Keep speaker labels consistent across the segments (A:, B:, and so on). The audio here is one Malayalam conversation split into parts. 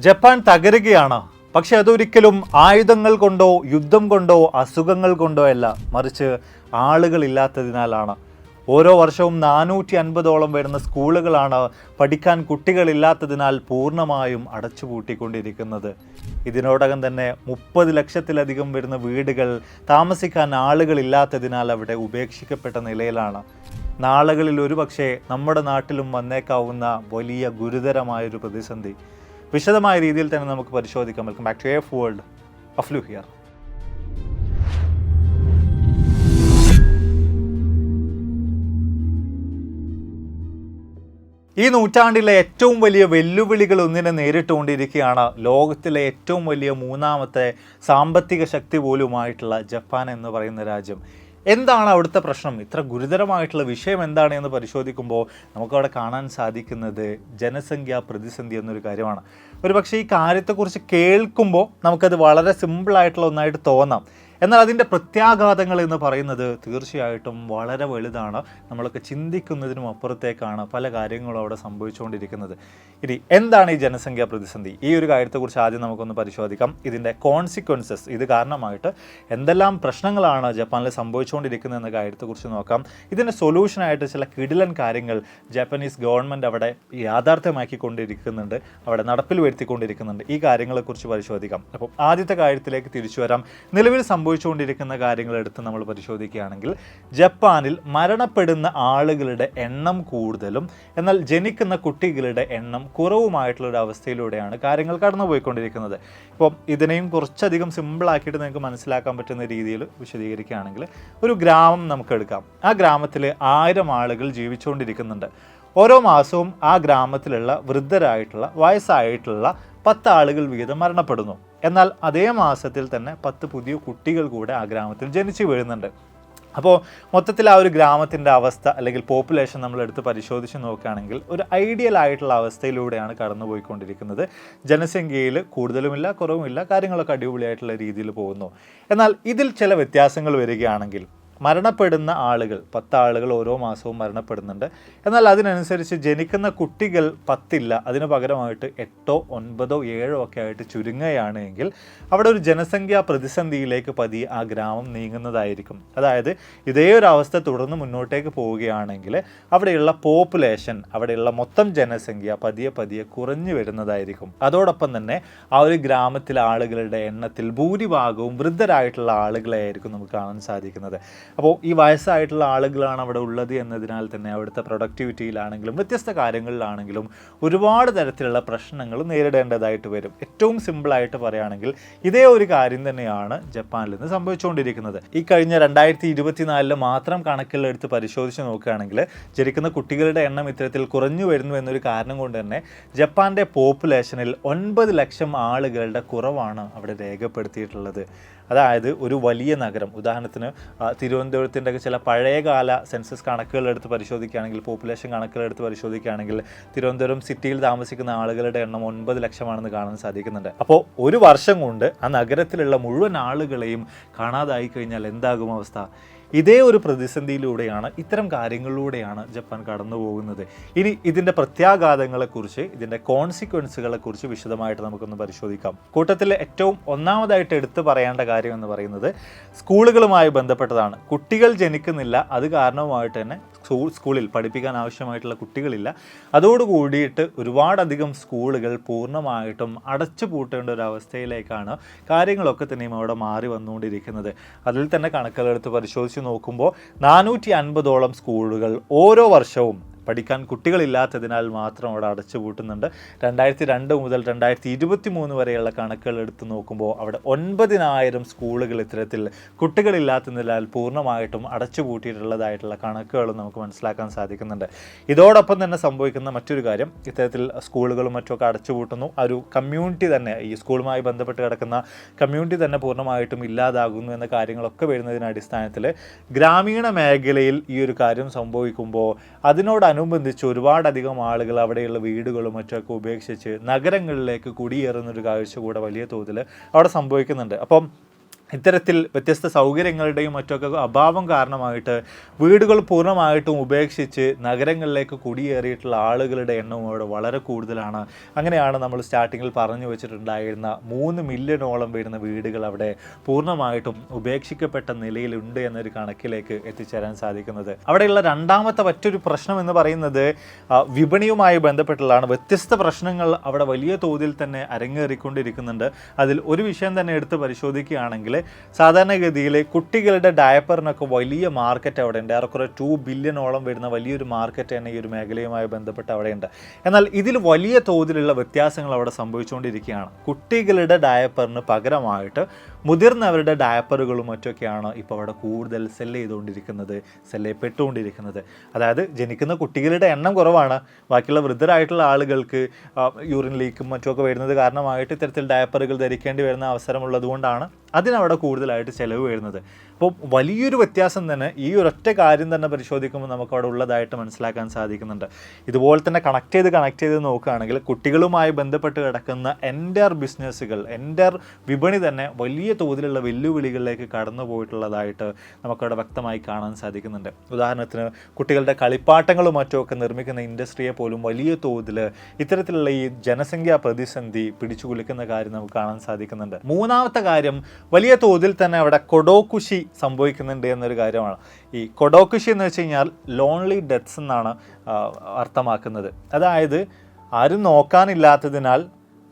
A: ജപ്പാൻ തകരുകയാണ്. പക്ഷെ അതൊരിക്കലും ആയുധങ്ങൾ കൊണ്ടോ യുദ്ധം കൊണ്ടോ അസുഖങ്ങൾ കൊണ്ടോ അല്ല, മറിച്ച് ആളുകളില്ലാത്തതിനാലാണ്. ഓരോ വർഷവും 450ഓളം വരുന്ന സ്കൂളുകളാണ് പഠിക്കാൻ കുട്ടികളില്ലാത്തതിനാൽ പൂർണ്ണമായും അടച്ചുപൂട്ടിക്കൊണ്ടിരിക്കുന്നത്. ഇതിനോടകം തന്നെ 30 ലക്ഷത്തിലധികം വരുന്ന വീടുകൾ താമസിക്കാൻ ആളുകളില്ലാത്തതിനാൽ അവിടെ ഉപേക്ഷിക്കപ്പെട്ട നിലയിലാണ്. നാളുകളിൽ ഒരുപക്ഷെ നമ്മുടെ നാട്ടിലും വന്നേക്കാവുന്ന വലിയ ഗുരുതരമായൊരു പ്രതിസന്ധി വിശദമായ രീതിയിൽ തന്നെ നമുക്ക് പരിശോധിക്കാം. Welcome back to AF world. Aflu here. ഈ നൂറ്റാണ്ടിലെ ഏറ്റവും വലിയ വെല്ലുവിളികൾ ഒന്നിനെ നേരിട്ടുകൊണ്ടിരിക്കുകയാണ് ലോകത്തിലെ ഏറ്റവും വലിയ മൂന്നാമത്തെ സാമ്പത്തിക ശക്തി പോലുമായിട്ടുള്ള ജപ്പാൻ എന്ന് പറയുന്ന രാജ്യം. എന്താണ് അവിടുത്തെ പ്രശ്നം? ഇത്ര ഗുരുതരമായിട്ടുള്ള വിഷയം എന്താണ് എന്ന് പരിശോധിക്കുമ്പോൾ നമുക്കവിടെ കാണാൻ സാധിക്കുന്നത് ജനസംഖ്യാ പ്രതിസന്ധി എന്നൊരു കാര്യമാണ്. ഒരുപക്ഷെ ഈ കാര്യത്തെക്കുറിച്ച് കേൾക്കുമ്പോൾ നമുക്കത് വളരെ സിമ്പിളായിട്ടുള്ള ഒന്നായിട്ട് തോന്നാം. എന്നാൽ അതിൻ്റെ പ്രത്യാഘാതങ്ങൾ എന്ന് പറയുന്നത് തീർച്ചയായിട്ടും വളരെ വലുതാണ്. നമ്മളൊക്കെ ചിന്തിക്കുന്നതിനും അപ്പുറത്തേക്കാണ് പല കാര്യങ്ങളും അവിടെ സംഭവിച്ചുകൊണ്ടിരിക്കുന്നത്. ഇനി എന്താണ് ഈ ജനസംഖ്യാ പ്രതിസന്ധി? ഈ ഒരു കാര്യത്തെക്കുറിച്ച് ആദ്യം നമുക്കൊന്ന് പരിശോധിക്കാം. ഇതിൻ്റെ കോൺസിക്വൻസസ്, ഇത് കാരണമായിട്ട് എന്തെല്ലാം പ്രശ്നങ്ങളാണ് ജപ്പാനിൽ സംഭവിച്ചുകൊണ്ടിരിക്കുന്നത് എന്ന കാര്യത്തെക്കുറിച്ച് നോക്കാം. ഇതിൻ്റെ സൊല്യൂഷനായിട്ട് ചില കിടിലൻ കാര്യങ്ങൾ ജാപ്പനീസ് ഗവൺമെൻറ് അവിടെ യാഥാർത്ഥ്യമാക്കിക്കൊണ്ടിരിക്കുന്നുണ്ട്, അവിടെ നടപ്പിൽ വരുത്തിക്കൊണ്ടിരിക്കുന്നുണ്ട്. ഈ കാര്യങ്ങളെക്കുറിച്ച് പരിശോധിക്കാം. അപ്പോൾ ആദ്യത്തെ കാര്യത്തിലേക്ക് തിരിച്ചു വരാം. നിലവിൽ സംഭവിച്ചുകൊണ്ടിരിക്കുന്ന കാര്യങ്ങൾ എടുത്ത് നമ്മൾ പരിശോധിക്കുകയാണെങ്കിൽ ജപ്പാനിൽ മരണപ്പെടുന്ന ആളുകളുടെ എണ്ണം കൂടുതലും എന്നാൽ ജനിക്കുന്ന കുട്ടികളുടെ എണ്ണം കുറവുമായിട്ടുള്ളൊരു അവസ്ഥയിലൂടെയാണ് കാര്യങ്ങൾ കടന്നുപോയിക്കൊണ്ടിരിക്കുന്നത്. ഇപ്പോൾ ഇതിനെയും കുറച്ചധികം സിമ്പിളാക്കിയിട്ട് നിങ്ങൾക്ക് മനസ്സിലാക്കാൻ പറ്റുന്ന രീതിയിൽ വിശദീകരിക്കുകയാണെങ്കിൽ ഒരു ഗ്രാമം നമുക്കെടുക്കാം. ആ ഗ്രാമത്തിൽ 1000 ആളുകൾ ജീവിച്ചുകൊണ്ടിരിക്കുന്നുണ്ട്. ഓരോ മാസവും ആ ഗ്രാമത്തിലുള്ള വൃദ്ധരായിട്ടുള്ള വയസ്സായിട്ടുള്ള 10 ആളുകൾ വീതം മരണപ്പെടുന്നു. എന്നാൽ അതേ മാസത്തിൽ തന്നെ 10 പുതിയ കുട്ടികൾ കൂടെ ആ ഗ്രാമത്തിൽ ജനിച്ചു വീഴുന്നുണ്ട്. അപ്പോൾ മൊത്തത്തിൽ ആ ഒരു ഗ്രാമത്തിൻ്റെ അവസ്ഥ അല്ലെങ്കിൽ പോപ്പുലേഷൻ നമ്മളെടുത്ത് പരിശോധിച്ച് നോക്കുകയാണെങ്കിൽ ഒരു ഐഡിയൽ ആയിട്ടുള്ള അവസ്ഥയിലൂടെയാണ് കടന്നുപോയിക്കൊണ്ടിരിക്കുന്നത്. ജനസംഖ്യയിൽ കൂടുതലുമില്ല കുറവുമില്ല, കാര്യങ്ങളൊക്കെ അടിപൊളിയായിട്ടുള്ള രീതിയിൽ പോകുന്നു. എന്നാൽ ഇതിൽ ചില വ്യത്യാസങ്ങൾ വരികയാണെങ്കിൽ മരണപ്പെടുന്ന ആളുകൾ 10 ആളുകൾ ഓരോ മാസവും മരണപ്പെടുന്നുണ്ട്. എന്നാൽ അതിനനുസരിച്ച് ജനിക്കുന്ന കുട്ടികൾ 10 ഇല്ല, അതിന് പകരമായിട്ട് 8, 9, 7 ഒക്കെ ആയിട്ട് ചുരുങ്ങുകയാണ് എങ്കിൽ അവിടെ ഒരു ജനസംഖ്യാ പ്രതിസന്ധിയിലേക്ക് പതിയെ ആ ഗ്രാമം നീങ്ങുന്നതായിരിക്കും. അതായത് ഇതേ ഒരു അവസ്ഥ തുടർന്ന് മുന്നോട്ടേക്ക് പോവുകയാണെങ്കിൽ അവിടെയുള്ള പോപ്പുലേഷൻ, അവിടെയുള്ള മൊത്തം ജനസംഖ്യ പതിയെ പതിയെ കുറഞ്ഞു വരുന്നതായിരിക്കും. അതോടൊപ്പം തന്നെ ആ ഒരു ഗ്രാമത്തിലെ ആളുകളുടെ എണ്ണത്തിൽ ഭൂരിഭാഗവും വൃദ്ധരായിട്ടുള്ള ആളുകളെയായിരിക്കും നമുക്ക് കാണാൻ സാധിക്കുന്നത്. അപ്പോൾ ഈ വയസ്സായിട്ടുള്ള ആളുകളാണ് അവിടെ ഉള്ളത് എന്നതിനാൽ തന്നെ അവിടുത്തെ പ്രൊഡക്ടിവിറ്റിയിലാണെങ്കിലും വ്യത്യസ്ത കാര്യങ്ങളിലാണെങ്കിലും ഒരുപാട് തരത്തിലുള്ള പ്രശ്നങ്ങൾ നേരിടേണ്ടതായിട്ട് വരും. ഏറ്റവും സിമ്പിളായിട്ട് പറയുകയാണെങ്കിൽ ഇതേ ഒരു കാര്യം തന്നെയാണ് ജപ്പാനിൽ നിന്ന് സംഭവിച്ചുകൊണ്ടിരിക്കുന്നത്. ഈ കഴിഞ്ഞ 2024 മാത്രം കണക്കുകളെടുത്ത് പരിശോധിച്ച് നോക്കുകയാണെങ്കിൽ ജനിക്കുന്ന കുട്ടികളുടെ എണ്ണം ഇത്തരത്തിൽ കുറഞ്ഞു വരുന്നു എന്നൊരു കാരണം കൊണ്ട് തന്നെ ജപ്പാൻ്റെ പോപ്പുലേഷനിൽ 9 ലക്ഷം ആളുകളുടെ കുറവാണ് അവിടെ രേഖപ്പെടുത്തിയിട്ടുള്ളത്. അതായത് ഒരു വലിയ നഗരം, ഉദാഹരണത്തിന് തിരുവനന്തപുരത്തിൻ്റെ ഒക്കെ ചില പഴയകാല സെൻസസ് കണക്കുകളെടുത്ത് പരിശോധിക്കുകയാണെങ്കിൽ, പോപ്പുലേഷൻ കണക്കുകളെടുത്ത് പരിശോധിക്കുകയാണെങ്കിൽ തിരുവനന്തപുരം സിറ്റിയിൽ താമസിക്കുന്ന ആളുകളുടെ എണ്ണം 9 ലക്ഷമാണെന്ന് കാണാൻ സാധിക്കുന്നുണ്ട്. അപ്പോൾ ഒരു വർഷം കൊണ്ട് ആ നഗരത്തിലുള്ള മുഴുവൻ ആളുകളെയും കാണാതായി കഴിഞ്ഞാൽ എന്താകും അവസ്ഥ? ഇതേ ഒരു പ്രതിസന്ധിയിലൂടെയാണ്, ഇത്തരം കാര്യങ്ങളിലൂടെയാണ് ജപ്പാൻ കടന്നു പോകുന്നത്. ഇനി ഇതിൻ്റെ പ്രത്യാഘാതങ്ങളെക്കുറിച്ച്, ഇതിൻ്റെ കോൺസിക്വൻസുകളെക്കുറിച്ച് വിശദമായിട്ട് നമുക്കൊന്ന് പരിശോധിക്കാം. കൂട്ടത്തിൽ ഏറ്റവും ഒന്നാമതായിട്ട് എടുത്തു പറയേണ്ട കാര്യം എന്ന് പറയുന്നത് സ്കൂളുകളുമായി ബന്ധപ്പെട്ടതാണ്. കുട്ടികൾ ജനിക്കുന്നില്ല, അത് കാരണവുമായിട്ട് തന്നെ സ്കൂളിൽ പഠിപ്പിക്കാൻ ആവശ്യമായിട്ടുള്ള കുട്ടികളില്ല. അതോടുകൂടിയിട്ട് ഒരുപാടധികം സ്കൂളുകൾ പൂർണ്ണമായിട്ടും അടച്ചു പൂട്ടേണ്ട ഒരു അവസ്ഥയിലേക്കാണ് കാര്യങ്ങളൊക്കെ തന്നെയും അവിടെ മാറി വന്നുകൊണ്ടിരിക്കുന്നത്. അതിൽ തന്നെ കണക്കുകളെടുത്ത് പരിശോധിച്ച് നോക്കുമ്പോൾ 450ഓളം സ്കൂളുകൾ ഓരോ വർഷവും പഠിക്കാൻ കുട്ടികളില്ലാത്തതിനാൽ മാത്രം അവിടെ അടച്ചുപൂട്ടുന്നുണ്ട്. 2002 മുതൽ 2023 വരെയുള്ള കണക്കുകൾ എടുത്ത് നോക്കുമ്പോൾ അവിടെ 9000 സ്കൂളുകൾ ഇത്തരത്തിൽ കുട്ടികളില്ലാത്തതിനാൽ പൂർണ്ണമായിട്ടും അടച്ചുപൂട്ടിയിട്ടുള്ളതായിട്ടുള്ള കണക്കുകളും നമുക്ക് മനസ്സിലാക്കാൻ സാധിക്കുന്നുണ്ട്. ഇതോടൊപ്പം തന്നെ സംഭവിക്കുന്ന മറ്റൊരു കാര്യം, ഇത്തരത്തിൽ സ്കൂളുകളും മറ്റുമൊക്കെ അടച്ചുപൂട്ടുന്നു, ആ ഒരു കമ്മ്യൂണിറ്റി തന്നെ, ഈ സ്കൂളുമായി ബന്ധപ്പെട്ട് കിടക്കുന്ന കമ്മ്യൂണിറ്റി തന്നെ പൂർണ്ണമായിട്ടും ഇല്ലാതാകുന്നു എന്ന കാര്യങ്ങളൊക്കെ വരുന്നതിന് അടിസ്ഥാനത്തിൽ ഗ്രാമീണ മേഖലയിൽ ഈ ഒരു കാര്യം സംഭവിക്കുമ്പോൾ അതിനോടനുബന്ധിച്ച് ഒരുപാടധികം ആളുകൾ അവിടെയുള്ള വീടുകളും മറ്റൊക്കെ ഉപേക്ഷിച്ച് നഗരങ്ങളിലേക്ക് കുടിയേറുന്നൊരു കാഴ്ച കൂടെ വലിയ തോതിൽ അവിടെ സംഭവിക്കുന്നുണ്ട്. അപ്പം ഇത്തരത്തിൽ വ്യത്യസ്ത സൗകര്യങ്ങളുടെയും മറ്റൊക്കെ അഭാവം കാരണമായിട്ട് വീടുകൾ പൂർണ്ണമായിട്ടും ഉപേക്ഷിച്ച് നഗരങ്ങളിലേക്ക് കുടിയേറിയിട്ടുള്ള ആളുകളുടെ എണ്ണവും അവിടെ വളരെ കൂടുതലാണ്. അങ്ങനെയാണ് നമ്മൾ സ്റ്റാർട്ടിങ്ങിൽ പറഞ്ഞു വെച്ചിട്ടുണ്ടായിരുന്ന 3 മില്യണോളം വരുന്ന വീടുകൾ അവിടെ പൂർണ്ണമായിട്ടും ഉപേക്ഷിക്കപ്പെട്ട നിലയിലുണ്ട് എന്നൊരു കണക്കിലേക്ക് എത്തിച്ചേരാൻ സാധിക്കുന്നത്. അവിടെയുള്ള രണ്ടാമത്തെ മറ്റൊരു പ്രശ്നം എന്ന് പറയുന്നത് വിപണിയുമായി ബന്ധപ്പെട്ടുള്ളതാണ്. വ്യത്യസ്ത പ്രശ്നങ്ങൾ അവിടെ വലിയ തോതിൽ തന്നെ അരങ്ങേറിക്കൊണ്ടിരിക്കുന്നുണ്ട്. അതിൽ ഒരു വിഷയം തന്നെ എടുത്ത് പരിശോധിക്കുകയാണെങ്കിൽ സാധാരണഗതിയിൽ കുട്ടികളുടെ ഡയപ്പറിനൊക്കെ വലിയ മാർക്കറ്റ് അവിടെ ഉണ്ട്. ഏറെക്കുറെ 2 ബില്യണോളം വരുന്ന വലിയൊരു മാർക്കറ്റ് തന്നെ ഈ ഒരു മേഖലയുമായി ബന്ധപ്പെട്ട് അവിടെയുണ്ട്. എന്നാൽ ഇതിൽ വലിയ തോതിലുള്ള വ്യത്യാസങ്ങൾ അവിടെ സംഭവിച്ചുകൊണ്ടിരിക്കുകയാണ്. കുട്ടികളുടെ ഡയപ്പറിന് പകരമായിട്ട് മുതിർന്നവരുടെ ഡയപ്പറുകളും മറ്റൊക്കെയാണ് ഇപ്പോൾ അവിടെ കൂടുതൽ സെല്ല് ചെയ്തുകൊണ്ടിരിക്കുന്നത്. അതായത് ജനിക്കുന്ന കുട്ടികളുടെ എണ്ണം കുറവാണ്. ബാക്കിയുള്ള വൃദ്ധരായിട്ടുള്ള ആളുകൾക്ക് യൂറിൻ ലീക്കും മറ്റുമൊക്കെ വരുന്നത് കാരണമായിട്ട് ഇത്തരത്തിൽ ഡയപ്പറുകൾ ധരിക്കേണ്ടി വരുന്ന അവസരമുള്ളതുകൊണ്ടാണ് അതിനവിടെ കൂടുതലായിട്ട് ചിലവ് വരുന്നത്. അപ്പോൾ വലിയൊരു വ്യത്യാസം തന്നെ ഈ ഒരൊറ്റ കാര്യം തന്നെ പരിശോധിക്കുമ്പോൾ നമുക്ക് അവിടെ ഉള്ളതായിട്ട് മനസ്സിലാക്കാൻ സാധിക്കുന്നുണ്ട്. ഇതുപോലെ തന്നെ കണക്ട് ചെയ്ത് നോക്കുകയാണെങ്കിൽ കുട്ടികളുമായി ബന്ധപ്പെട്ട് കിടക്കുന്ന എൻ്റർ ബിസിനസ്സുകൾ, എൻ്റർ വിപണി തന്നെ വലിയ തോതിലുള്ള വെല്ലുവിളികളിലേക്ക് കടന്നു പോയിട്ടുള്ളതായിട്ട് നമുക്കവിടെ വ്യക്തമായി കാണാൻ സാധിക്കുന്നുണ്ട്. ഉദാഹരണത്തിന് കുട്ടികളുടെ കളിപ്പാട്ടങ്ങളും മറ്റുമൊക്കെ നിർമ്മിക്കുന്ന ഇൻഡസ്ട്രിയെ പോലും വലിയ തോതിൽ ഇത്തരത്തിലുള്ള ഈ ജനസംഖ്യാ പ്രതിസന്ധി പിടിച്ചുകുലുക്കുന്ന കാര്യം നമുക്ക് കാണാൻ സാധിക്കുന്നുണ്ട്. മൂന്നാമത്തെ കാര്യം വലിയ തോതിൽ തന്നെ അവിടെ കൊടോക്കുഷി സംഭവിക്കുന്നുണ്ട് എന്നൊരു കാര്യമാണ്. ഈ കൊടോക്കുഷി എന്ന് വെച്ച് കഴിഞ്ഞാൽ ലോൺലി ഡെത്ത്സ് എന്നാണ് അർത്ഥമാക്കുന്നത്. അതായത് ആരും നോക്കാനില്ലാത്തതിനാൽ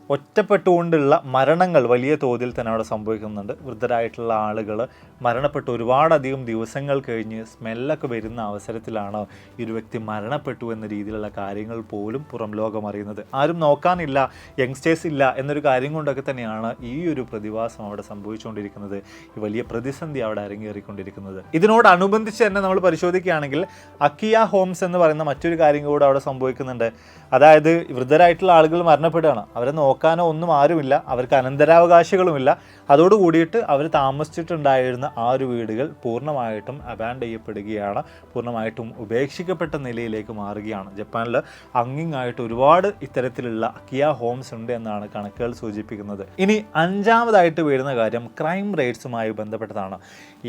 A: ഒറ്റപ്പെട്ടുകൊണ്ടുള്ള മരണങ്ങൾ വലിയ തോതിൽ തന്നെ അവിടെ സംഭവിക്കുന്നുണ്ട്. വൃദ്ധരായിട്ടുള്ള ആളുകൾ മരണപ്പെട്ട് ഒരുപാടധികം ദിവസങ്ങൾ കഴിഞ്ഞ് സ്മെല്ലൊക്കെ വരുന്ന അവസരത്തിലാണ് ഈ ഒരു വ്യക്തി മരണപ്പെട്ടു എന്ന രീതിയിലുള്ള കാര്യങ്ങൾ പോലും പുറം ലോകം അറിയുന്നത്. ആരും നോക്കാനില്ല, യങ്സ്റ്റേഴ്സ് ഇല്ല എന്നൊരു കാര്യം കൊണ്ടൊക്കെ തന്നെയാണ് ഈ ഒരു പ്രതിഭാസം അവിടെ സംഭവിച്ചുകൊണ്ടിരിക്കുന്നത്, ഈ വലിയ പ്രതിസന്ധി അവിടെ അരങ്ങേറിക്കൊണ്ടിരിക്കുന്നത്. ഇതിനോടനുബന്ധിച്ച് തന്നെ നമ്മൾ പരിശോധിക്കുകയാണെങ്കിൽ അക്കിയ ഹോംസ് എന്ന് പറയുന്ന മറ്റൊരു കാര്യം കൂടെ അവിടെ സംഭവിക്കുന്നുണ്ട്. അതായത് വൃദ്ധരായിട്ടുള്ള ആളുകൾ മരണപ്പെടുകയാണ്, അവരെ നോക്കാനോ ഒന്നും ആരുമില്ല, അവർക്ക് അനന്തരാവകാശികളുമില്ല. അതോടുകൂടിയിട്ട് അവർ താമസിച്ചിട്ടുണ്ടായിരുന്ന ആ ഒരു വീടുകൾ പൂർണ്ണമായിട്ടും അബാൻഡ് ചെയ്യപ്പെടുകയാണ്, പൂർണ്ണമായിട്ടും ഉപേക്ഷിക്കപ്പെട്ട നിലയിലേക്ക് മാറുകയാണ്. ജപ്പാനിൽ അങ്ങിങ്ങായിട്ട് ഒരുപാട് ഇത്തരത്തിലുള്ള അക്കിയ ഹോംസ് ഉണ്ട് എന്നാണ് കണക്കുകൾ സൂചിപ്പിക്കുന്നത്. ഇനി അഞ്ചാമതായിട്ട് വരുന്ന കാര്യം ക്രൈം റേറ്റ്സുമായി ബന്ധപ്പെട്ടതാണ്.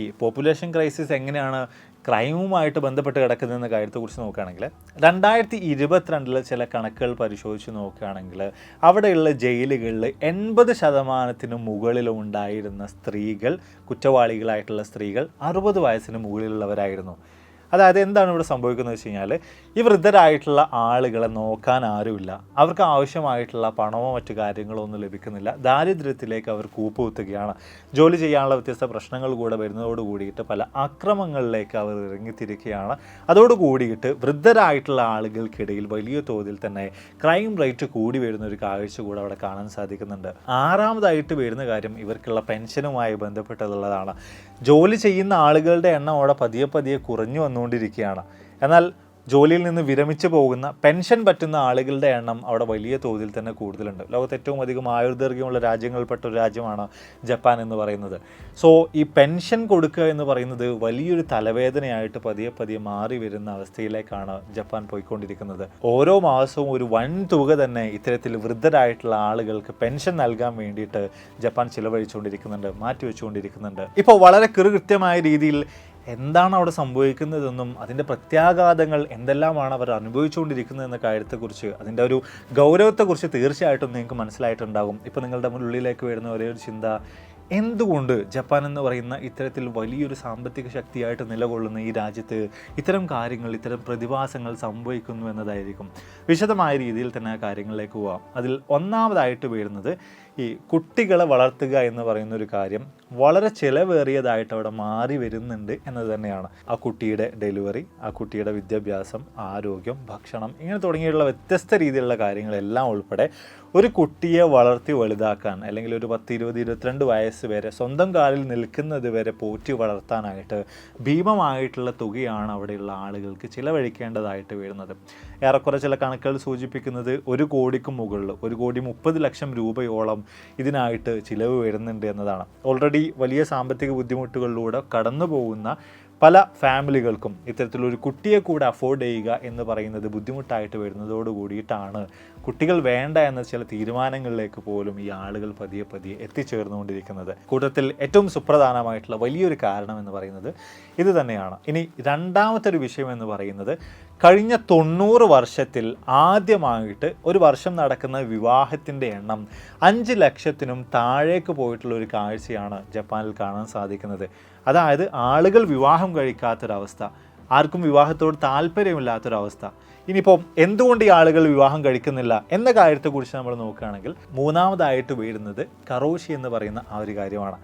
A: ഈ പോപ്പുലേഷൻ ക്രൈസിസ് എങ്ങനെയാണ് ക്രൈമുമായിട്ട് ബന്ധപ്പെട്ട് കിടക്കുന്നതെന്ന കാര്യത്തെക്കുറിച്ച് നോക്കുകയാണെങ്കിൽ 2022 ചില കണക്കുകൾ പരിശോധിച്ച് നോക്കുകയാണെങ്കിൽ അവിടെയുള്ള ജയിലുകളിൽ 80% മുകളിലും ഉണ്ടായിരുന്ന സ്ത്രീകൾ, കുറ്റവാളികളായിട്ടുള്ള സ്ത്രീകൾ 60 വയസ്സിന് മുകളിലുള്ളവരായിരുന്നു. അതായത് എന്താണ് ഇവിടെ സംഭവിക്കുന്നത് വെച്ച് കഴിഞ്ഞാൽ ഈ വൃദ്ധരായിട്ടുള്ള ആളുകളെ നോക്കാൻ ആരുമില്ല, അവർക്ക് ആവശ്യമായിട്ടുള്ള പണമോ മറ്റു കാര്യങ്ങളോ ഒന്നും ലഭിക്കുന്നില്ല, ദാരിദ്ര്യത്തിലേക്ക് അവർ കൂപ്പുകുത്തുകയാണ്. ജോലി ചെയ്യാനുള്ള വ്യത്യസ്ത പ്രശ്നങ്ങൾ കൂടെ വരുന്നതോട് കൂടിയിട്ട് പല അക്രമങ്ങളിലേക്ക് അവർ ഇറങ്ങിത്തിരിക്കുകയാണ്. അതോടുകൂടിയിട്ട് വൃദ്ധരായിട്ടുള്ള ആളുകൾക്കിടയിൽ വലിയ തോതിൽ തന്നെ ക്രൈം റേറ്റ് കൂടി വരുന്ന ഒരു കാഴ്ച കൂടെ അവിടെ കാണാൻ സാധിക്കുന്നുണ്ട്. ആറാമതായിട്ട് വരുന്ന കാര്യം ഇവർക്കുള്ള പെൻഷനുമായി ബന്ധപ്പെട്ടുള്ളതാണ്. ജോലി ചെയ്യുന്ന ആളുകളുടെ എണ്ണം അവിടെ പതിയെ കുറഞ്ഞു വന്നുകൊണ്ടിരിക്കുകയാണ്. എന്നാൽ ജോലിയിൽ നിന്ന് വിരമിച്ചു പോകുന്ന പെൻഷൻ പറ്റുന്ന ആളുകളുടെ എണ്ണം അവിടെ വലിയ തോതിൽ തന്നെ കൂടുതലുണ്ട്. ലോകത്ത് ഏറ്റവും അധികം ആയുർദൈർഘ്യമുള്ള രാജ്യങ്ങളിൽപ്പെട്ട ഒരു രാജ്യമാണ് ജപ്പാൻ എന്ന് പറയുന്നത്. സോ ഈ പെൻഷൻ കൊടുക്കുക എന്ന് പറയുന്നത് വലിയൊരു തലവേദനയായിട്ട് പതിയെ മാറി വരുന്ന അവസ്ഥയിലേക്കാണ് ജപ്പാൻ പോയിക്കൊണ്ടിരിക്കുന്നത്. ഓരോ മാസവും ഒരു വൻ തുക തന്നെ ഇത്തരത്തിൽ വൃദ്ധരായിട്ടുള്ള ആളുകൾക്ക് പെൻഷൻ നൽകാൻ വേണ്ടിയിട്ട് ജപ്പാൻ ചിലവഴിച്ചുകൊണ്ടിരിക്കുന്നുണ്ട്, മാറ്റിവെച്ചുകൊണ്ടിരിക്കുന്നുണ്ട്. ഇപ്പോൾ വളരെ കൃത്യമായ രീതിയിൽ എന്താണ് അവിടെ സംഭവിക്കുന്നതെന്നും അതിൻ്റെ പ്രത്യാഘാതങ്ങൾ എന്തെല്ലാമാണ് അവർ അനുഭവിച്ചുകൊണ്ടിരിക്കുന്നതെന്ന കാര്യത്തെക്കുറിച്ച്, അതിൻ്റെ ഒരു ഗൗരവത്തെക്കുറിച്ച് തീർച്ചയായിട്ടും നിങ്ങൾക്ക് മനസ്സിലായിട്ടുണ്ടാകും. ഇപ്പോൾ നിങ്ങളുടെ മുന്നിലേക്ക് വരുന്ന ഒരേ ഒരു ചിന്ത, എന്തുകൊണ്ട് ജപ്പാൻ എന്ന് പറയുന്ന ഇത്തരത്തിൽ വലിയൊരു സാമ്പത്തിക ശക്തിയായിട്ട് നിലകൊള്ളുന്ന ഈ രാജ്യത്ത് ഇത്തരം കാര്യങ്ങൾ, ഇത്തരം പ്രതിഭാസങ്ങൾ സംഭവിക്കുന്നു എന്നതായിരിക്കും. വിശദമായ രീതിയിൽ തന്നെ ആ കാര്യങ്ങളിലേക്ക് പോവാം. അതിൽ ഒന്നാമതായിട്ട് വരുന്നത് ഈ കുട്ടികളെ വളർത്തുക എന്ന് പറയുന്ന ഒരു കാര്യം വളരെ ചിലവേറിയതായിട്ട് അവിടെ മാറി വരുന്നുണ്ട് എന്നത് തന്നെയാണ്. ആ കുട്ടിയുടെ ഡെലിവറി, ആ കുട്ടിയുടെ വിദ്യാഭ്യാസം, ആരോഗ്യം, ഭക്ഷണം, ഇങ്ങനെ തുടങ്ങിയുള്ള വ്യത്യസ്ത രീതിയിലുള്ള കാര്യങ്ങളെല്ലാം ഉൾപ്പെടെ ഒരു കുട്ടിയെ വളർത്തി വലുതാക്കാൻ, അല്ലെങ്കിൽ ഒരു 10, 20, 22 വയസ്സ് വരെ സ്വന്തം കാലിൽ നിൽക്കുന്നത് വരെ പോറ്റി വളർത്താനായിട്ട് ഭീമമായിട്ടുള്ള തുകയാണ് അവിടെയുള്ള ആളുകൾക്ക് ചിലവഴിക്കേണ്ടതായിട്ട് വരുന്നത്. ഏറെക്കുറെ ചില കണക്കുകൾ സൂചിപ്പിക്കുന്നത് 1 കോടിക്ക് മുകളിൽ 1,30,00,000 രൂപയോളം ഇതിനായിട്ട് ചിലവ് വരുന്നുണ്ട് എന്നതാണ്. ഓൾറെഡി വലിയ സാമ്പത്തിക ബുദ്ധിമുട്ടുകളിലൂടെ കടന്നു പോകുന്ന പല ഫാമിലികൾക്കും ഇത്തരത്തിലൊരു കുട്ടിയെ കൂടെ അഫോർഡ് ചെയ്യുക എന്ന് പറയുന്നത് ബുദ്ധിമുട്ടായിട്ട് വരുന്നതോട് കൂടിയിട്ടാണ് കുട്ടികൾ വേണ്ട എന്ന ചില തീരുമാനങ്ങളിലേക്ക് പോലും ഈ ആളുകൾ പതിയെ പതിയെ എത്തിച്ചേർന്നുകൊണ്ടിരിക്കുന്നത്. കൂട്ടത്തിൽ ഏറ്റവും സുപ്രധാനമായിട്ടുള്ള വലിയൊരു കാരണം എന്ന് പറയുന്നത് ഇത് തന്നെയാണ്. ഇനി രണ്ടാമത്തെ ഒരു വിഷയം എന്ന് പറയുന്നത് കഴിഞ്ഞ 90 വർഷത്തിൽ ആദ്യമായിട്ട് ഒരു വർഷം നടക്കുന്ന വിവാഹത്തിൻ്റെ എണ്ണം 5 ലക്ഷത്തിനും താഴേക്ക് പോയിട്ടുള്ള ഒരു കാഴ്ചയാണ് ജപ്പാനിൽ കാണാൻ സാധിക്കുന്നത്. അതായത് ആളുകൾ വിവാഹം കഴിക്കാത്തൊരവസ്ഥ, ആർക്കും വിവാഹത്തോട് താല്പര്യമില്ലാത്തൊരവസ്ഥ. ഇനിയിപ്പോൾ എന്തുകൊണ്ട് ഈ ആളുകൾ വിവാഹം കഴിക്കുന്നില്ല എന്ന കാര്യത്തെക്കുറിച്ച് നമ്മൾ നോക്കുകയാണെങ്കിൽ മൂന്നാമതായിട്ട് വീഴുന്നത് കറോഷി എന്ന് പറയുന്ന ആ ഒരു കാര്യമാണ്.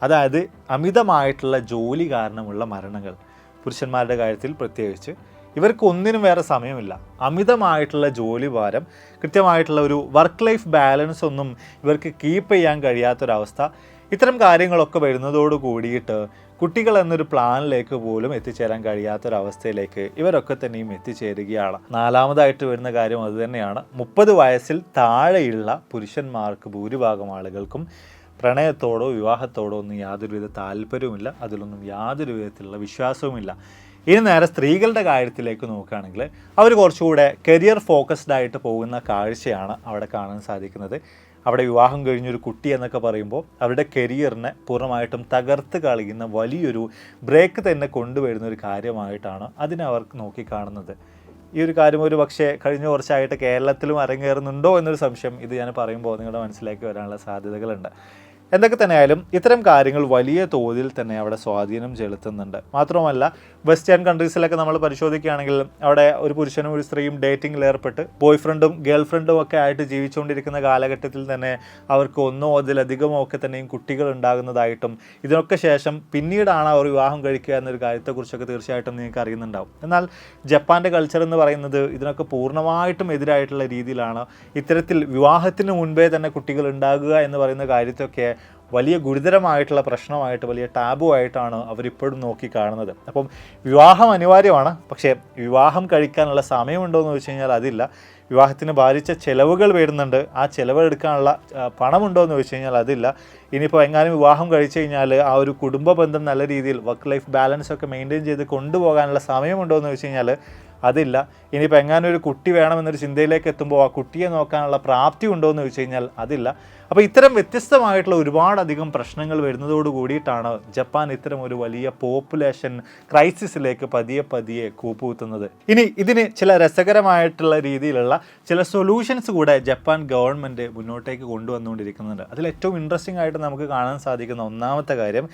A: അതായത് അമിതമായിട്ടുള്ള ജോലി കാരണമുള്ള മരണങ്ങൾ. പുരുഷന്മാരുടെ കാര്യത്തിൽ പ്രത്യേകിച്ച് ഇവർക്ക് ഒന്നിനും വേറെ സമയമില്ല. അമിതമായിട്ടുള്ള ജോലി ഭാരം, കൃത്യമായിട്ടുള്ള ഒരു വർക്ക് ലൈഫ് ബാലൻസ് ഒന്നും ഇവർക്ക് കീപ്പ് ചെയ്യാൻ കഴിയാത്തൊരവസ്ഥ, ഇത്തരം കാര്യങ്ങളൊക്കെ വരുന്നതോട് കൂടിയിട്ട് കുട്ടികൾ എന്നൊരു പ്ലാനിലേക്ക് പോലും എത്തിച്ചേരാൻ കഴിയാത്തൊരവസ്ഥയിലേക്ക് ഇവരൊക്കെ തന്നെയും എത്തിച്ചേരുകയാണ്. നാലാമതായിട്ട് വരുന്ന കാര്യം അതുതന്നെയാണ്. 30 വയസ്സിൽ താഴെയുള്ള പുരുഷന്മാർക്ക് ഭൂരിഭാഗം ആളുകൾക്കും പ്രണയത്തോടോ വിവാഹത്തോടോ ഒന്നും യാതൊരുവിധ താല്പര്യവുമില്ല, അതിലൊന്നും യാതൊരു വിധത്തിലുള്ള വിശ്വാസവുമില്ല. ഇനി നേരെ സ്ത്രീകളുടെ കാര്യത്തിലേക്ക് നോക്കുകയാണെങ്കിൽ അവർ കുറച്ചുകൂടെ കരിയർ ഫോക്കസ്ഡ് ആയിട്ട് പോകുന്ന കാഴ്ചയാണ് അവിടെ കാണാൻ സാധിക്കുന്നത്. അവിടെ വിവാഹം കഴിഞ്ഞൊരു കുട്ടി എന്നൊക്കെ പറയുമ്പോൾ അവരുടെ കരിയറിനെ പൂർണ്ണമായിട്ടും തകർത്ത് കളയുന്ന വലിയൊരു ബ്രേക്ക് തന്നെ കൊണ്ടുവരുന്ന ഒരു കാര്യമായിട്ടാണ് അതിനെ അവർ നോക്കിക്കാണുന്നത്. ഈ ഒരു കാര്യം ഒരു പക്ഷേ കഴിഞ്ഞ കുറച്ചായിട്ട് കേരളത്തിലും അരങ്ങേറുന്നുണ്ടോ എന്നൊരു സംശയം ഇത് ഞാൻ പറയുമ്പോൾ നിങ്ങളുടെ മനസ്സിലേക്ക് വരാനുള്ള സാധ്യതകളുണ്ട്. എന്തൊക്കെ തന്നെയായാലും ഇത്തരം കാര്യങ്ങൾ വലിയ തോതിൽ തന്നെ അവിടെ സ്വാധീനം ചെലുത്തുന്നുണ്ട്. മാത്രമല്ല വെസ്റ്റേൺ കൺട്രീസിലൊക്കെ നമ്മൾ പരിശോധിക്കുകയാണെങ്കിൽ അവിടെ ഒരു പുരുഷനും ഒരു സ്ത്രീയും ഡേറ്റിങ്ങിൽ ഏർപ്പെട്ട് ബോയ് ഫ്രണ്ടും ഗേൾ ഫ്രണ്ടും ഒക്കെ ആയിട്ട് ജീവിച്ചുകൊണ്ടിരിക്കുന്ന കാലഘട്ടത്തിൽ തന്നെ അവർക്ക് ഒന്നോ അതിലധികമോ ഒക്കെ തന്നെയും കുട്ടികൾ ഉണ്ടാകുന്നതായിട്ടും ഇതിനൊക്കെ ശേഷം പിന്നീടാണ് അവർ വിവാഹം കഴിക്കുക എന്നൊരു കാര്യത്തെക്കുറിച്ചൊക്കെ തീർച്ചയായിട്ടും നിങ്ങൾക്ക് അറിയുന്നുണ്ടാവും. എന്നാൽ ജപ്പാൻ്റെ കൾച്ചർ എന്ന് പറയുന്നത് ഇതിനൊക്കെ പൂർണ്ണമായിട്ടും എതിരായിട്ടുള്ള രീതിയിലാണ്. ഇത്തരത്തിൽ വിവാഹത്തിന് മുൻപേ തന്നെ കുട്ടികൾ ഉണ്ടാകുക എന്ന് പറയുന്ന കാര്യത്തൊക്കെ വലിയ ഗുരുതരമായിട്ടുള്ള പ്രശ്നമായിട്ട്, വലിയ ടാബു ആയിട്ടാണ് അവരിപ്പോഴും നോക്കി കാണുന്നത്. അപ്പം വിവാഹം അനിവാര്യമാണ്, പക്ഷേ വിവാഹം കഴിക്കാനുള്ള സമയമുണ്ടോ എന്ന് വെച്ച് കഴിഞ്ഞാൽ അതില്ല. വിവാഹത്തിന് ഭാരിച്ച ചിലവുകൾ വരുന്നുണ്ട്, ആ ചിലവെടുക്കാനുള്ള പണമുണ്ടോ എന്ന് വെച്ച് കഴിഞ്ഞാൽ അതില്ല. ഇനിയിപ്പോൾ എങ്ങാനും വിവാഹം കഴിച്ചു കഴിഞ്ഞാൽ ആ ഒരു കുടുംബ ബന്ധം നല്ല രീതിയിൽ വർക്ക് ലൈഫ് ബാലൻസ് ഒക്കെ മെയിൻറ്റെയിൻ ചെയ്ത് കൊണ്ടുപോകാനുള്ള സമയമുണ്ടോ എന്ന് വെച്ച് കഴിഞ്ഞാൽ അതില്ല. ഇനിയിപ്പോൾ എങ്ങാനും ഒരു കുട്ടി വേണമെന്നൊരു ചിന്തയിലേക്ക് എത്തുമ്പോൾ ആ കുട്ടിയെ നോക്കാനുള്ള പ്രാപ്തി ഉണ്ടോ എന്ന് വെച്ച് കഴിഞ്ഞാൽ അതില്ല. അപ്പോൾ ഇത്തരം വ്യത്യസ്തമായിട്ടുള്ള ഒരുപാടധികം പ്രശ്നങ്ങൾ വരുന്നതോട് കൂടിയിട്ടാണ് ജപ്പാൻ ഇത്തരം ഒരു വലിയ പോപ്പുലേഷൻ ക്രൈസിസിലേക്ക് പതിയെ പതിയെ കൂപ്പുകുത്തുന്നത്. ഇനി ഇതിന് ചില രസകരമായിട്ടുള്ള രീതിയിലുള്ള ചില സൊല്യൂഷൻസ് കൂടെ ജപ്പാൻ ഗവൺമെൻറ് മുന്നോട്ടേക്ക് കൊണ്ടുവന്നുകൊണ്ടിരിക്കുന്നുണ്ട്. അതിൽ ഏറ്റവും ഇൻട്രസ്റ്റിംഗ് ആയിട്ട് നമുക്ക് കാണാൻ സാധിക്കുന്ന ഒന്നാമത്തെ കാര്യം,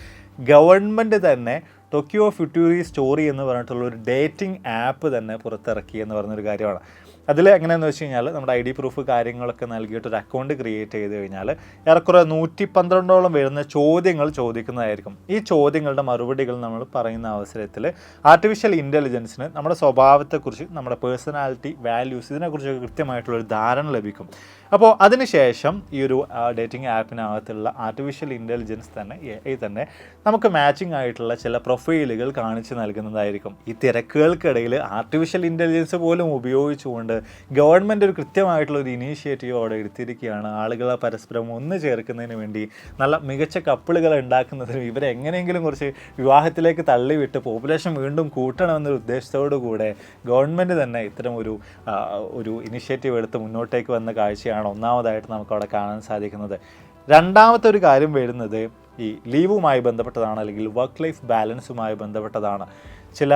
A: ഗവൺമെൻറ് തന്നെ ടോക്കിയോ ഫ്യൂട്ടൂറി സ്റ്റോറി എന്ന് പറഞ്ഞിട്ടുള്ള ഒരു ഡേറ്റിംഗ് ആപ്പ് തന്നെ പുറത്തിറക്കി എന്ന് പറഞ്ഞൊരു കാര്യമാണ്. അതിൽ എങ്ങനെയാണെന്ന് വെച്ച് കഴിഞ്ഞാൽ നമ്മുടെ ID പ്രൂഫ് കാര്യങ്ങളൊക്കെ നൽകിയിട്ട് ഒരു അക്കൗണ്ട് ക്രിയേറ്റ് ചെയ്ത് കഴിഞ്ഞാൽ ഏറെക്കുറെ 112ഓളം വരുന്ന ചോദ്യങ്ങൾ ചോദിക്കുന്നതായിരിക്കും. ഈ ചോദ്യങ്ങളുടെ മറുപടികൾ നമ്മൾ പറയുന്ന അവസരത്തിൽ ആർട്ടിഫിഷ്യൽ ഇൻ്റലിജൻസിന് നമ്മുടെ സ്വഭാവത്തെക്കുറിച്ച്, നമ്മുടെ പേഴ്സണാലിറ്റി, വാല്യൂസ് ഇതിനെക്കുറിച്ചൊക്കെ കൃത്യമായിട്ടുള്ളൊരു ധാരണ ലഭിക്കും. അപ്പോൾ അതിനുശേഷം ഈ ഒരു ഡേറ്റിംഗ് ആപ്പിനകത്തുള്ള ആർട്ടിഫിഷ്യൽ ഇൻ്റലിജൻസ് തന്നെ AI തന്നെ നമുക്ക് മാച്ചിങ് ആയിട്ടുള്ള ചില പ്രൊഫൈലുകൾ കാണിച്ച് നൽകുന്നതായിരിക്കും. ഈ തിരക്കുകൾക്കിടയിൽ ആർട്ടിഫിഷ്യൽ ഇൻ്റലിജൻസ് പോലും ഉപയോഗിച്ചുകൊണ്ട് ഗവൺമെൻറ് ഒരു കൃത്യമായിട്ടുള്ള ഒരു ഇനീഷ്യേറ്റീവ് അവിടെ എടുത്തിരിക്കുകയാണ്. ആളുകളെ പരസ്പരം ഒന്ന് ചേർക്കുന്നതിന് വേണ്ടി, നല്ല മികച്ച കപ്പിളുകളെ ഉണ്ടാക്കുന്നതിനും ഇവരെ എങ്ങനെയെങ്കിലും കുറച്ച് വിവാഹത്തിലേക്ക് തള്ളിവിട്ട് പോപ്പുലേഷൻ വീണ്ടും കൂട്ടണമെന്നൊരു ഉദ്ദേശത്തോടു കൂടെ ഗവൺമെൻറ് തന്നെ ഇത്തരം ഒരു ഇനിഷ്യേറ്റീവ് എടുത്ത് മുന്നോട്ടേക്ക് വന്ന കാഴ്ചയാണ് ഒന്നാമതായിട്ട് നമുക്കവിടെ കാണാൻ സാധിക്കുന്നത്. രണ്ടാമത്തെ ഒരു കാര്യം വരുന്നത് ഈ ലീവുമായി ബന്ധപ്പെട്ടതാണ്, അല്ലെങ്കിൽ വർക്ക് ലൈഫ് ബാലൻസുമായി ബന്ധപ്പെട്ടതാണ്. ചില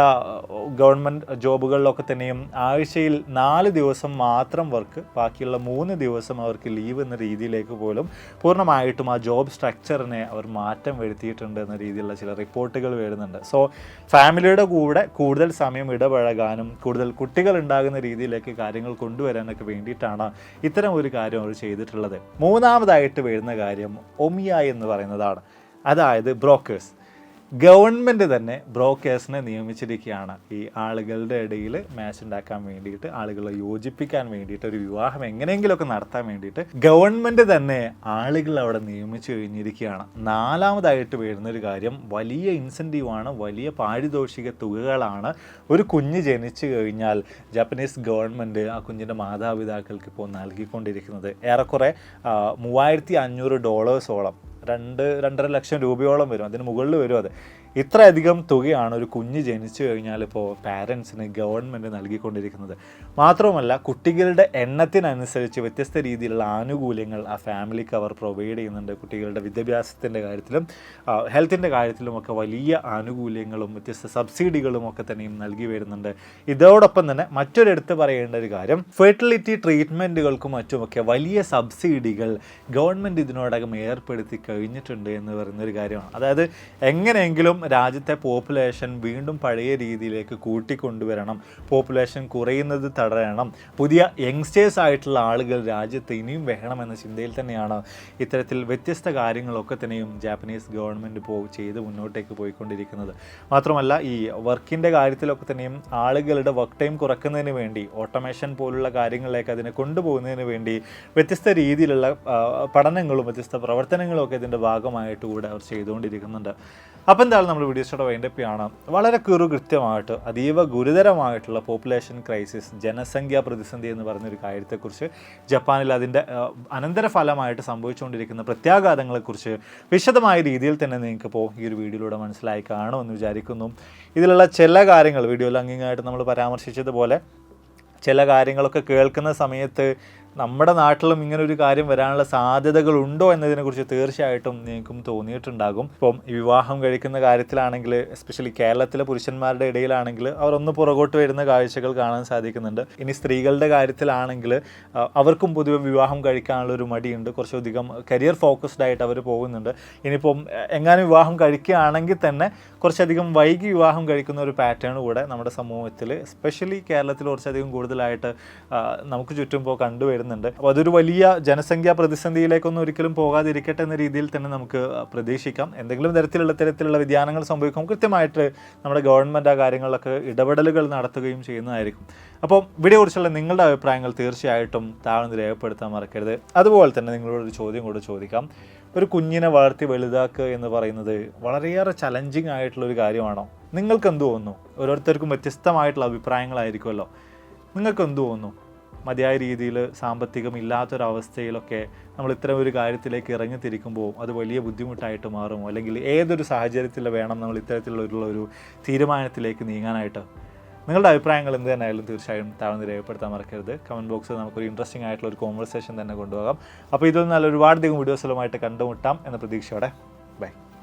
A: ഗവൺമെൻറ് ജോബുകളിലൊക്കെ തന്നെയും ആഴ്ചയിൽ 4 ദിവസം മാത്രം വർക്ക്, ബാക്കിയുള്ള 3 ദിവസം അവർക്ക് ലീവ് എന്ന രീതിയിലേക്ക് പോലും പൂർണ്ണമായിട്ടും ആ ജോബ് സ്ട്രക്ചറിനെ അവർ മാറ്റം വരുത്തിയിട്ടുണ്ട് എന്ന രീതിയിലുള്ള ചില റിപ്പോർട്ടുകൾ വരുന്നുണ്ട്. സോ ഫാമിലിയുടെ കൂടെ കൂടുതൽ സമയം ഇടപഴകാനും കൂടുതൽ കുട്ടികൾ ഉണ്ടാകുന്ന രീതിയിലേക്ക് കാര്യങ്ങൾ കൊണ്ടുവരാനൊക്കെ വേണ്ടിയിട്ടാണ് ഇത്തരം ഒരു കാര്യം അവർ ചെയ്തിട്ടുള്ളത്. മൂന്നാമതായിട്ട് വരുന്ന കാര്യം ഒമിയ എന്ന് പറയുന്നതാണ്. അതായത് ബ്രോക്കേഴ്സ്. ഗവൺമെൻറ് തന്നെ ബ്രോക്കേഴ്സിനെ നിയമിച്ചിരിക്കുകയാണ് ഈ ആളുകളുടെ ഇടയിൽ മാച്ച് ഉണ്ടാക്കാൻ വേണ്ടിയിട്ട്, ആളുകളെ യോജിപ്പിക്കാൻ വേണ്ടിയിട്ട്, ഒരു വിവാഹം എങ്ങനെയെങ്കിലുമൊക്കെ നടത്താൻ വേണ്ടിയിട്ട് ഗവൺമെൻറ് തന്നെ ആളുകൾ അവിടെ നിയമിച്ചു കഴിഞ്ഞിരിക്കുകയാണ്. നാലാമതായിട്ട് വരുന്നൊരു കാര്യം വലിയ ഇൻസെൻറ്റീവാണ്, വലിയ പാരിതോഷിക തുകകളാണ് ഒരു കുഞ്ഞ് ജനിച്ചു കഴിഞ്ഞാൽ ജാപ്പനീസ് ഗവൺമെൻറ് ആ കുഞ്ഞിൻ്റെ മാതാപിതാക്കൾക്ക് ഇപ്പോൾ നൽകിക്കൊണ്ടിരിക്കുന്നത്. ഏറെക്കുറെ $3,500 2-2.5 ലക്ഷം രൂപയോളം വരും, അതിന് മുകളിൽ വരും. അത് ഇത്രയധികം തുകയാണ് ഒരു കുഞ്ഞ് ജനിച്ചു കഴിഞ്ഞാൽ ഇപ്പോൾ പാരൻസിന് ഗവൺമെൻറ് നൽകിക്കൊണ്ടിരിക്കുന്നത്. മാത്രവുമല്ല കുട്ടികളുടെ എണ്ണത്തിനനുസരിച്ച് വ്യത്യസ്ത രീതിയിലുള്ള ആനുകൂല്യങ്ങൾ ആ ഫാമിലിക്ക് അവർ പ്രൊവൈഡ് ചെയ്യുന്നുണ്ട്. കുട്ടികളുടെ വിദ്യാഭ്യാസത്തിൻ്റെ കാര്യത്തിലും ഹെൽത്തിൻ്റെ കാര്യത്തിലുമൊക്കെ വലിയ ആനുകൂല്യങ്ങളും വ്യത്യസ്ത സബ്സിഡികളും ഒക്കെ തന്നെയും നൽകി വരുന്നുണ്ട്. ഇതോടൊപ്പം തന്നെ മറ്റൊരെടുത്ത് പറയേണ്ട ഒരു കാര്യം, ഫെർട്ടിലിറ്റി ട്രീറ്റ്മെൻറ്റുകൾക്കും മറ്റുമൊക്കെ വലിയ സബ്സിഡികൾ ഗവൺമെൻറ് ഇതിനോടകം ഏർപ്പെടുത്തി കഴിഞ്ഞിട്ടുണ്ട് എന്ന് പറയുന്നൊരു കാര്യമാണ്. അതായത് എങ്ങനെയെങ്കിലും രാജ്യത്തെ പോപ്പുലേഷൻ വീണ്ടും പഴയ രീതിയിലേക്ക് കൂട്ടിക്കൊണ്ടുവരണം, പോപ്പുലേഷൻ കുറയുന്നത് തടയണം, പുതിയ യങ്സ്റ്റേഴ്സ് ആയിട്ടുള്ള ആളുകൾ രാജ്യത്ത് ഇനിയും വേണമെന്ന ചിന്തയിൽ തന്നെയാണ് ഇത്തരത്തിൽ വ്യത്യസ്ത കാര്യങ്ങളൊക്കെ തന്നെയും ജാപ്പനീസ് ഗവൺമെൻറ് ഇപ്പോൾ ചെയ്ത് മുന്നോട്ടേക്ക് പോയിക്കൊണ്ടിരിക്കുന്നത്. മാത്രമല്ല ഈ വർക്കിൻ്റെ കാര്യത്തിലൊക്കെ തന്നെയും ആളുകളുടെ വർക്ക് ടൈം കുറയ്ക്കുന്നതിന് വേണ്ടി ഓട്ടോമേഷൻ പോലുള്ള കാര്യങ്ങളിലേക്ക് അതിനെ കൊണ്ടുപോകുന്നതിന് വേണ്ടി വ്യത്യസ്ത രീതിയിലുള്ള പഠനങ്ങളും വ്യത്യസ്ത പ്രവർത്തനങ്ങളും ഒക്കെ ഇതിൻ്റെ ഭാഗമായിട്ട് കൂടെ അവർ ചെയ്തുകൊണ്ടിരിക്കുന്നുണ്ട്. അപ്പോൾ എന്തായാലും നമ്മൾ വീഡിയോസോടെ വൈൻഡപ്പിയാണ്. വളരെ കൃത്യമായിട്ട് അതീവ ഗുരുതരമായിട്ടുള്ള പോപ്പുലേഷൻ ക്രൈസിസ്, ജനസംഖ്യാ പ്രതിസന്ധി എന്ന് പറയുന്നൊരു കാര്യത്തെക്കുറിച്ച്, ജപ്പാനിൽ അതിൻ്റെ അനന്തരഫലമായിട്ട് സംഭവിച്ചുകൊണ്ടിരിക്കുന്ന പ്രത്യാഘാതങ്ങളെക്കുറിച്ച് വിശദമായ രീതിയിൽ തന്നെ നിങ്ങൾക്കിപ്പോൾ ഈ ഒരു വീഡിയോയിലൂടെ മനസ്സിലായി കാണുമെന്ന് വിചാരിക്കുന്നു. ഇതിലുള്ള ചില കാര്യങ്ങൾ വീഡിയോയിൽ അംഗീകാരമായിട്ട് നമ്മൾ പരാമർശിച്ചതുപോലെ ചില കാര്യങ്ങളൊക്കെ കേൾക്കുന്ന സമയത്ത് നമ്മുടെ നാട്ടിലും ഇങ്ങനെ ഒരു കാര്യം വരാനുള്ള സാധ്യതകളുണ്ടോ എന്നതിനെക്കുറിച്ച് തീർച്ചയായിട്ടും നിങ്ങൾക്കും തോന്നിയിട്ടുണ്ടാകും. ഇപ്പം വിവാഹം കഴിക്കുന്ന കാര്യത്തിലാണെങ്കിൽ, എസ്പെഷ്യലി കേരളത്തിലെ പുരുഷന്മാരുടെ ഇടയിലാണെങ്കിൽ അവർ ഒന്ന് പുറകോട്ട് വരുന്ന കാഴ്ചകൾ കാണാൻ സാധിക്കുന്നുണ്ട്. ഇനി സ്ത്രീകളുടെ കാര്യത്തിലാണെങ്കിൽ അവർക്കും പൊതുവെ വിവാഹം കഴിക്കാനുള്ളൊരു മടിയുണ്ട്, കുറച്ചധികം കരിയർ ഫോക്കസ്ഡ് ആയിട്ട് അവർ പോകുന്നുണ്ട്. ഇനിയിപ്പം എങ്ങാനും വിവാഹം കഴിക്കുകയാണെങ്കിൽ തന്നെ കുറച്ചധികം വൈകി വിവാഹം കഴിക്കുന്ന ഒരു പാറ്റേൺ കൂടെ നമ്മുടെ സമൂഹത്തിൽ, എസ്പെഷ്യലി കേരളത്തിൽ കുറച്ചധികം കൂടുതലായിട്ട് നമുക്ക് ചുറ്റും ഇപ്പോൾ കണ്ടുവരുന്നുണ്ട്. അപ്പോൾ അതൊരു വലിയ ജനസംഖ്യാ പ്രതിസന്ധിയിലേക്കൊന്നും ഒരിക്കലും പോകാതിരിക്കട്ടെ എന്ന രീതിയിൽ തന്നെ നമുക്ക് പ്രതീക്ഷിക്കാം. എന്തെങ്കിലും തരത്തിലുള്ള വ്യതിയാനങ്ങൾ സംഭവിക്കും, കൃത്യമായിട്ട് നമ്മുടെ ഗവൺമെൻറ് ആ കാര്യങ്ങളിലൊക്കെ ഇടപെടലുകൾ നടത്തുകയും ചെയ്യുന്നതായിരിക്കും. അപ്പോൾ വീഡിയോയെക്കുറിച്ചുള്ള നിങ്ങളുടെ അഭിപ്രായങ്ങൾ തീർച്ചയായിട്ടും താഴ്ന്ന് രേഖപ്പെടുത്താൻ മറക്കരുത്. അതുപോലെ തന്നെ നിങ്ങളോടൊരു ചോദ്യം കൂടെ ചോദിക്കാം. ഒരു കുഞ്ഞിനെ വളർത്തി വലുതാക്കുക എന്ന് പറയുന്നത് വളരെയേറെ ചലഞ്ചിങ് ആയിട്ടുള്ളൊരു കാര്യമാണോ? നിങ്ങൾക്ക് എന്ത് തോന്നുന്നു? ഓരോരുത്തർക്കും വ്യത്യസ്തമായിട്ടുള്ള അഭിപ്രായങ്ങളായിരിക്കുമല്ലോ. നിങ്ങൾക്ക് എന്ത് തോന്നുന്നു? മതിയായ രീതിയിൽ സാമ്പത്തികം ഇല്ലാത്തൊരവസ്ഥയിലൊക്കെ നമ്മൾ ഇത്തരം ഒരു കാര്യത്തിലേക്ക് ഇറങ്ങിത്തിരിക്കുമ്പോൾ അത് വലിയ ബുദ്ധിമുട്ടായിട്ട് മാറുമോ? അല്ലെങ്കിൽ ഏതൊരു സാഹചര്യത്തിൽ വേണം നമ്മൾ ഇത്തരത്തിലുള്ള ഒരു തീരുമാനത്തിലേക്ക് നീങ്ങാനായിട്ട്? നിങ്ങളുടെ അഭിപ്രായങ്ങൾ എന്ത് തന്നെയായാലും തീർച്ചയായും താഴ്ന്ന് രേഖപ്പെടുത്താൻ മറക്കരുത്. കമൻറ്റ് ബോക്സിൽ നമുക്കൊരു ഇൻട്രസ്റ്റിംഗ് ആയിട്ടുള്ള ഒരു കോൺവെർസേഷൻ തന്നെ കൊണ്ടുപോകാം. അപ്പോൾ ഇതൊന്നും നല്ല ഒരുപാട് വീഡിയോസുകളുമായിട്ട് കണ്ടുമുട്ടാം എന്ന പ്രതീക്ഷയോടെ ബൈ.